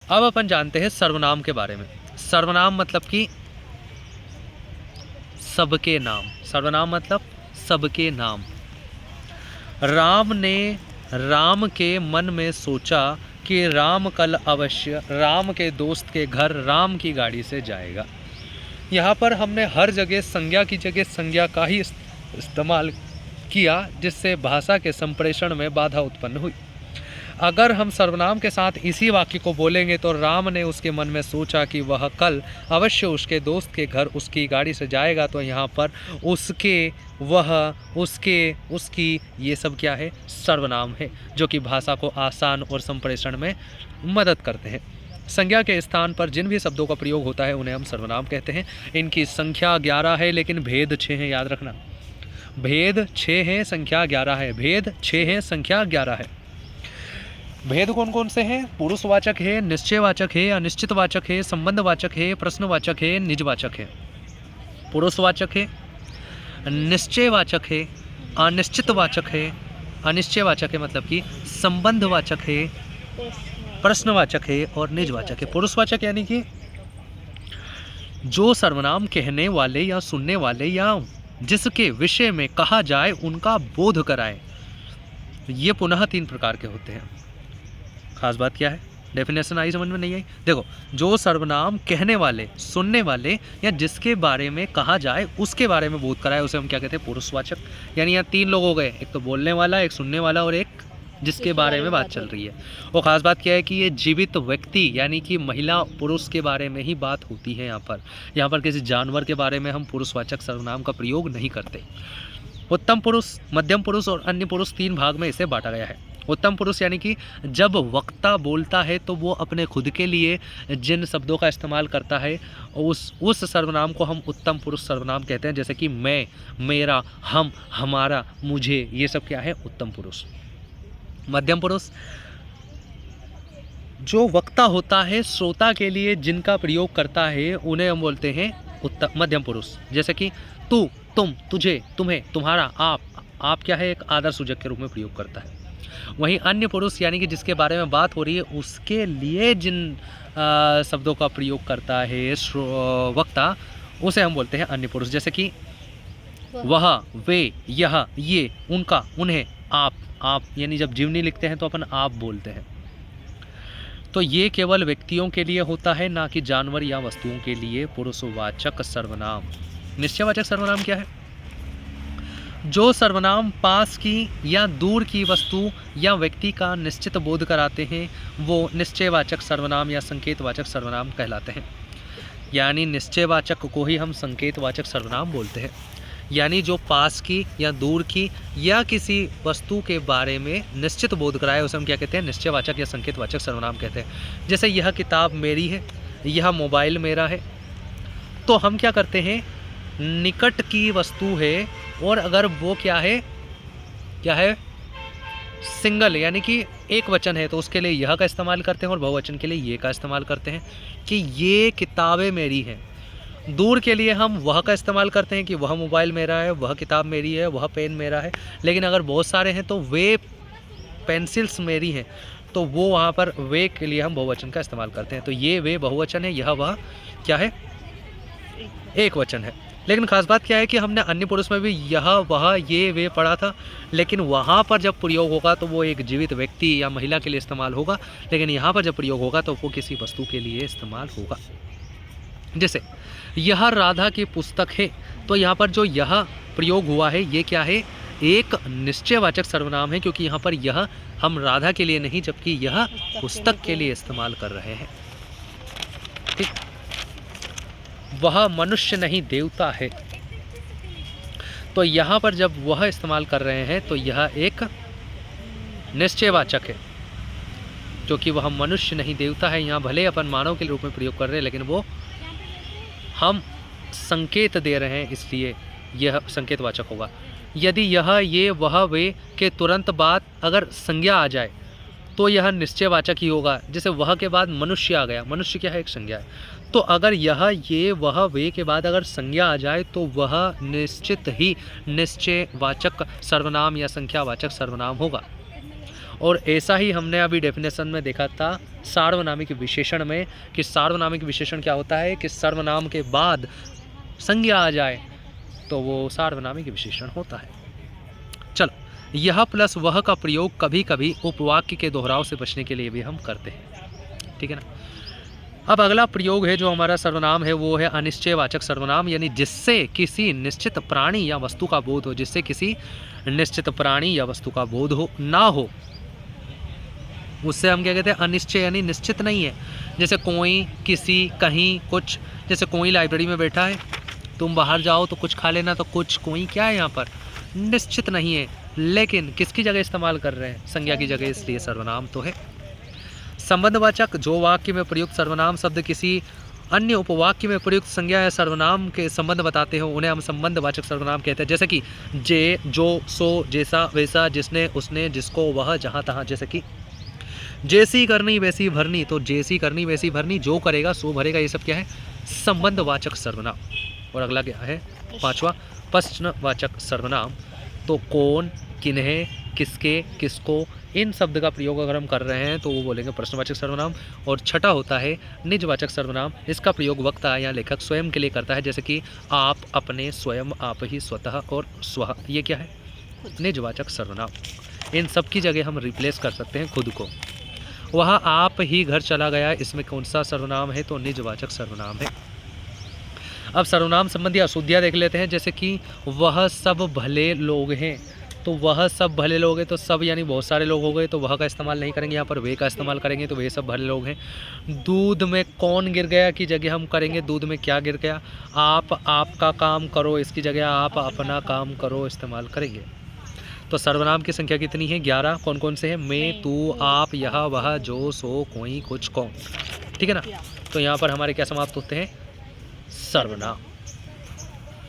अब अपन जानते हैं सर्वनाम के बारे में। सर्वनाम मतलब कि सबके नाम। सर्वनाम मतलब सबके नाम। राम ने राम के मन में सोचा कि राम कल अवश्य राम के दोस्त के घर राम की गाड़ी से जाएगा। यहाँ पर हमने हर जगह संज्ञा की जगह संज्ञा का ही इस्तेमाल किया, जिससे भाषा के संप्रेषण में बाधा उत्पन्न हुई। अगर हम सर्वनाम के साथ इसी वाक्य को बोलेंगे तो राम ने उसके मन में सोचा कि वह कल अवश्य उसके दोस्त के घर उसकी गाड़ी से जाएगा, तो यहाँ पर उसके, वह, उसके, उसकी, ये सब क्या है? सर्वनाम है, जो कि भाषा को आसान और संप्रेषण में मदद करते हैं। संज्ञा के स्थान पर जिन भी शब्दों का प्रयोग होता है उन्हें हम सर्वनाम कहते हैं। इनकी संख्या 11 है, लेकिन भेद 6 है, याद रखना। भेद 6 है, संख्या 11 है। भेद 6 है, संख्या 11 है। भेद कौन कौन से हैं? पुरुषवाचक है, निश्चयवाचक है, अनिश्चितवाचक है, संबंधवाचक है, प्रश्नवाचक है, निजवाचक है। पुरुषवाचक है, निश्चयवाचक है, अनिश्चितवाचक है, अनिश्चयवाचक है मतलब कि संबंधवाचक है, प्रश्नवाचक है और निजवाचक है। पुरुषवाचक यानी कि जो सर्वनाम कहने वाले या सुनने वाले या जिसके विषय में कहा जाए उनका बोध कराए। ये पुनः 3 प्रकार के होते हैं। खास बात क्या है? डेफिनेशन आई समझ में? नहीं आई? देखो, जो सर्वनाम कहने वाले, सुनने वाले या जिसके बारे में कहा जाए उसके बारे में बोध कराए, उसे हम क्या कहते हैं? पुरुषवाचक। यानी यहाँ 3 लोग हो गए, एक तो बोलने वाला, एक सुनने वाला और एक जिसके बारे में बात चल रही है। और ख़ास बात क्या है कि ये जीवित व्यक्ति यानी कि महिला पुरुष के बारे में ही बात होती है। यहाँ पर किसी जानवर के बारे में हम पुरुषवाचक सर्वनाम का प्रयोग नहीं करते। उत्तम पुरुष, मध्यम पुरुष और अन्य पुरुष 3 भाग में इसे बांटा गया है। उत्तम पुरुष यानी कि जब वक्ता बोलता है तो वो अपने खुद के लिए जिन शब्दों का इस्तेमाल करता है उस सर्वनाम को हम उत्तम पुरुष सर्वनाम कहते हैं। जैसे कि मैं, मेरा, हम, हमारा, मुझे, ये सब क्या है? उत्तम पुरुष। मध्यम पुरुष जो वक्ता होता है श्रोता के लिए जिनका प्रयोग करता है उन्हें हम बोलते हैं मध्यम पुरुष। जैसे कि तू, तुम, तुझे, तुम्हें, तुम्हारा, आप क्या है? एक आदर सूचक के रूप में प्रयोग करता है। वहीं अन्य पुरुष यानी कि जिसके बारे में बात हो रही है उसके लिए जिन शब्दों का प्रयोग करता है वक्ता, उसे हम बोलते हैं अन्य पुरुष। जैसे कि वह, वे, यह, ये, उनका, उन्हें, आप यानी जब जीवनी लिखते हैं तो अपन आप बोलते हैं। तो ये केवल व्यक्तियों के लिए होता है, ना कि जानवर या वस्तुओं के लिए। पुरुषवाचक सर्वनाम। निश्चयवाचक सर्वनाम क्या है? जो सर्वनाम पास की या दूर की वस्तु या व्यक्ति का निश्चित बोध कराते हैं वो निश्चयवाचक सर्वनाम या संकेतवाचक सर्वनाम कहलाते हैं। यानी निश्चयवाचक को ही हम संकेतवाचक सर्वनाम बोलते हैं। यानी जो पास की या दूर की या किसी वस्तु के बारे में निश्चित बोध कराए उसे हम क्या कहते हैं? निश्चयवाचक या संकेतवाचक सर्वनाम कहते हैं। जैसे यह किताब मेरी है, यह मोबाइल मेरा है। तो हम क्या करते हैं? निकट की वस्तु है और अगर वो क्या है सिंगल यानी कि एक वचन है तो उसके लिए यह का इस्तेमाल करते हैं और बहुवचन के लिए ये का इस्तेमाल करते हैं कि ये किताबें मेरी हैं। दूर के लिए हम वह का इस्तेमाल करते हैं कि वह मोबाइल मेरा है, वह किताब मेरी है, वह पेन मेरा है। लेकिन अगर बहुत सारे हैं तो वे पेंसिल्स मेरी हैं, तो वो वहाँ पर वे के लिए हम बहुवचन का इस्तेमाल करते हैं। तो ये वे बहुवचन है, यह वह क्या है? एक वचन है। लेकिन खास बात क्या है कि हमने अन्य पुरुष में भी यह, वह, ये, वे पढ़ा था, लेकिन वहाँ पर जब प्रयोग होगा तो वो एक जीवित व्यक्ति या महिला के लिए इस्तेमाल होगा, लेकिन यहाँ पर जब प्रयोग होगा तो वो किसी वस्तु के लिए इस्तेमाल होगा। जैसे यह राधा की पुस्तक है, तो यहाँ पर जो यह प्रयोग हुआ है ये क्या है? एक निश्चयवाचक सर्वनाम है, क्योंकि यहाँ पर यह हम राधा के लिए नहीं जबकि यह पुस्तक के लिए इस्तेमाल कर रहे हैं। ठीक। वह मनुष्य नहीं देवता है, तो यहाँ पर जब वह इस्तेमाल कर रहे हैं तो यह एक निश्चयवाचक है, क्योंकि वह मनुष्य नहीं देवता है। यहाँ भले अपन मानव के रूप में प्रयोग कर रहे हैं, लेकिन वो हम संकेत दे रहे हैं, इसलिए यह संकेतवाचक होगा। यदि यह, ये, वह, वे के तुरंत बाद अगर संज्ञा आ जाए तो यह निश्चयवाचक ही होगा। जैसे वह के बाद मनुष्य आ गया, मनुष्य क्या है? एक संज्ञा है। तो अगर यह, ये, वह, वे के बाद अगर संज्ञा आ जाए तो वह निश्चित ही निश्चयवाचक सर्वनाम या संख्यावाचक सर्वनाम होगा। और ऐसा ही हमने अभी डेफिनेशन में देखा था सार्वनामिक विशेषण में, कि सार्वनामिक विशेषण क्या होता है कि सर्वनाम के बाद संज्ञा आ जाए तो वो सार्वनामिक विशेषण होता है। चलो, यह प्लस वह का प्रयोग कभी कभी उपवाक्य के दोहराव से बचने के लिए भी हम करते हैं, ठीक है ना। अब अगला प्रयोग है जो हमारा सर्वनाम है वो है अनिश्चयवाचक सर्वनाम, यानी जिससे किसी निश्चित प्राणी या वस्तु का बोध हो, जिससे किसी निश्चित प्राणी या वस्तु का बोध हो ना हो, उससे हम क्या कहते हैं अनिश्चय, यानी निश्चित नहीं है। जैसे कोई, किसी, कहीं, कुछ। जैसे कोई लाइब्रेरी में बैठा है, तुम बाहर जाओ तो कुछ खा लेना, तो कुछ, कोई क्या है यहाँ पर निश्चित नहीं है, लेकिन किसकी जगह इस्तेमाल कर रहे हैं, संज्ञा की जगह, इसलिए सर्वनाम तो है। संबंधवाचक, जो वाक्य में प्रयुक्त सर्वनाम शब्द किसी अन्य उपवाक्य में प्रयुक्त संज्ञा या सर्वनाम के संबंध बताते हो, उन्हें हम संबंधवाचक सर्वनाम कहते हैं। जैसे कि जे, जो, सो, जैसा, वैसा, जिसने, उसने, जिसको, वह, जहाँ, तहाँ। जैसे कि जैसी करनी वैसी भरनी, तो जैसी करनी वैसी भरनी, जो करेगा सो भरेगा, ये सब क्या है संबंधवाचक सर्वनाम। और अगला क्या है 5वां प्रश्नवाचक सर्वनाम। तो कौन, किन्हें, किसके, किसको, इन शब्द का प्रयोग अगर हम कर रहे हैं तो वो बोलेंगे प्रश्नवाचक सर्वनाम। और छठा होता है निजवाचक सर्वनाम। इसका प्रयोग वक्ता या लेखक स्वयं के लिए करता है, जैसे कि आप, अपने, स्वयं, आप ही, स्वतः और स्वः, ये क्या है निजवाचक सर्वनाम। इन सब की जगह हम रिप्लेस कर सकते हैं खुद को। वह आप ही घर चला गया, इसमें कौन सा सर्वनाम है, तो निजवाचक सर्वनाम है। अब सर्वनाम संबंधी अशुद्धियाँ देख लेते हैं, जैसे कि वह सब भले लोग हैं, तो वह सब भले लोग हैं, तो सब यानी बहुत सारे लोग हो गए, तो वह का इस्तेमाल नहीं करेंगे, यहाँ पर वे का इस्तेमाल करेंगे, तो वे सब भले लोग हैं। दूध में कौन गिर गया की जगह हम करेंगे दूध में क्या गिर गया। आप, आपका काम करो, इसकी जगह आप अपना काम करो इस्तेमाल करेंगे। तो सर्वनाम की संख्या कितनी है 11। कौन कौन से हैं, मैं, तू, आप, यह, वह, जो, सो, कोई, कुछ, कौन, ठीक है ना। तो यहाँ पर हमारे क्या समाप्त होते हैं सर्वनाम।